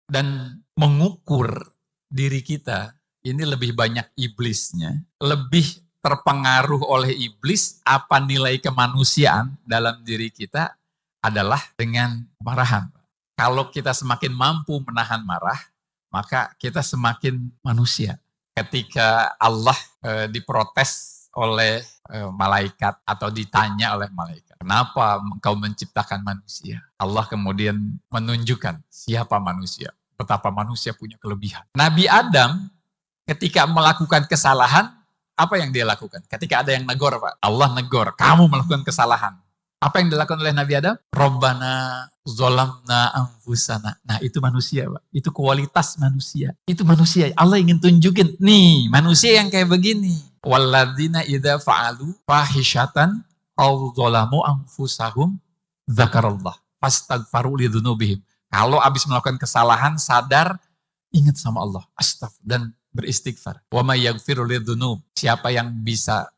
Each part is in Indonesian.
Dan mengukur diri kita, ini lebih banyak iblisnya, lebih terpengaruh oleh iblis, apa nilai kemanusiaan dalam diri kita adalah dengan kemarahan. Kalau kita semakin mampu menahan marah, maka kita semakin manusia. Ketika Allah diprotes oleh malaikat atau ditanya oleh malaikat, kenapa engkau menciptakan manusia? Allah kemudian menunjukkan siapa manusia, betapa manusia punya kelebihan. Nabi Adam ketika melakukan kesalahan, apa yang dia lakukan? Ketika ada yang negor, Pak, Allah negor, kamu melakukan kesalahan. Apa yang dilakukan oleh Nabi Adam? Rabbana zolamna anfusana. Nah, itu manusia, Pak. Itu kualitas manusia. Itu manusia. Allah ingin tunjukin, nih, manusia yang kayak begini. Walladzina idza fa'alu fahishatan aw zalamu anfusahum dzakarallah fastaghfaru lidzunubihim. Kalau habis melakukan kesalahan, sadar, ingat sama Allah, astaghfir, dan beristighfar. Wa may yaghfiru lidzunub. Siapa yang bisa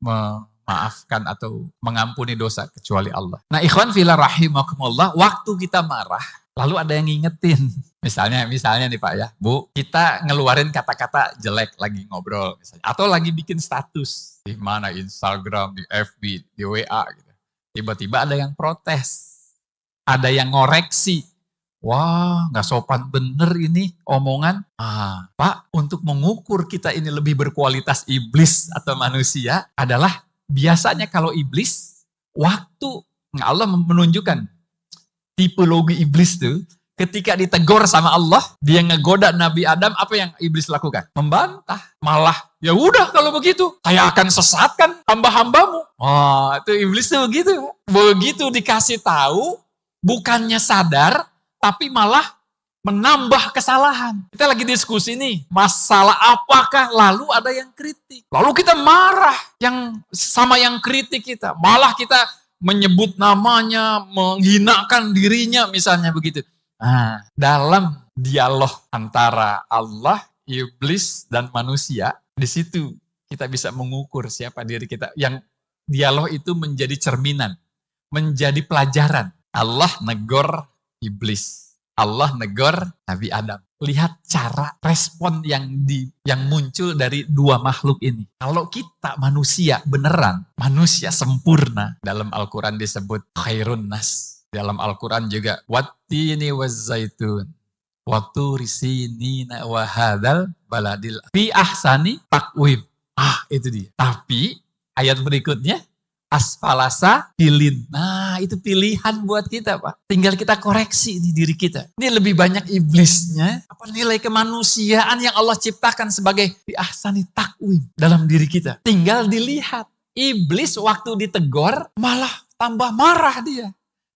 memaafkan atau mengampuni dosa kecuali Allah. Nah, ikhwan fillah rahimakumullah, waktu kita marah, lalu ada yang ngingetin. Misalnya nih Pak ya, Bu, kita ngeluarin kata-kata jelek lagi ngobrol misalnya, atau lagi bikin status di mana, Instagram, di FB, di WA gitu. Tiba-tiba ada yang protes, ada yang ngoreksi. Wah, nggak sopan bener ini omongan. Pak, untuk mengukur kita ini lebih berkualitas iblis atau manusia adalah biasanya kalau iblis, waktu Allah menunjukkan tipologi iblis tuh, ketika ditegur sama Allah, dia ngegoda Nabi Adam, apa yang iblis lakukan? Membantah. Malah, ya udah kalau begitu, saya akan sesatkan hamba-hambamu. Itu iblis tuh begitu. Begitu dikasih tahu, bukannya sadar, tapi malah menambah kesalahan. Kita lagi diskusi nih, masalah apakah, lalu ada yang kritik. Lalu kita marah sama yang kritik kita. Malah kita menyebut namanya, menghinakan dirinya misalnya begitu. Dalam dialog antara Allah, iblis, dan manusia, di situ kita bisa mengukur siapa diri kita. Yang dialog itu menjadi cerminan, menjadi pelajaran. Allah negor iblis, Allah negor Nabi Adam. Lihat cara respon yang muncul dari dua makhluk ini. Kalau kita manusia beneran, manusia sempurna, dalam Al-Quran disebut khairun nas. Dalam Al-Quran juga wattini wazzaitun waturi sinina wa hadzal baladil fi ahsani taqwim. Itu dia. Tapi ayat berikutnya asfalasa pilin. Nah, itu pilihan buat kita, Pak. Tinggal kita koreksi ini diri kita. Ini lebih banyak iblisnya, apa nilai kemanusiaan yang Allah ciptakan sebagai fi ahsani taqwim dalam diri kita. Tinggal dilihat. Iblis waktu ditegur malah tambah marah dia.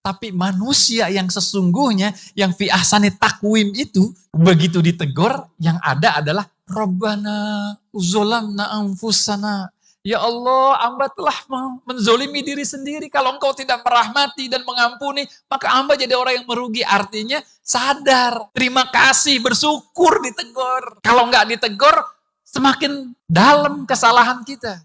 Tapi manusia yang sesungguhnya, yang fi ahsani taqwim itu, begitu ditegur, yang ada adalah Rabbana zolamna anfusana. Ya Allah, hamba telah menzolimi diri sendiri. Kalau engkau tidak merahmati dan mengampuni, maka hamba jadi orang yang merugi. Artinya sadar, terima kasih, bersyukur ditegur. Kalau enggak ditegur, semakin dalam kesalahan kita.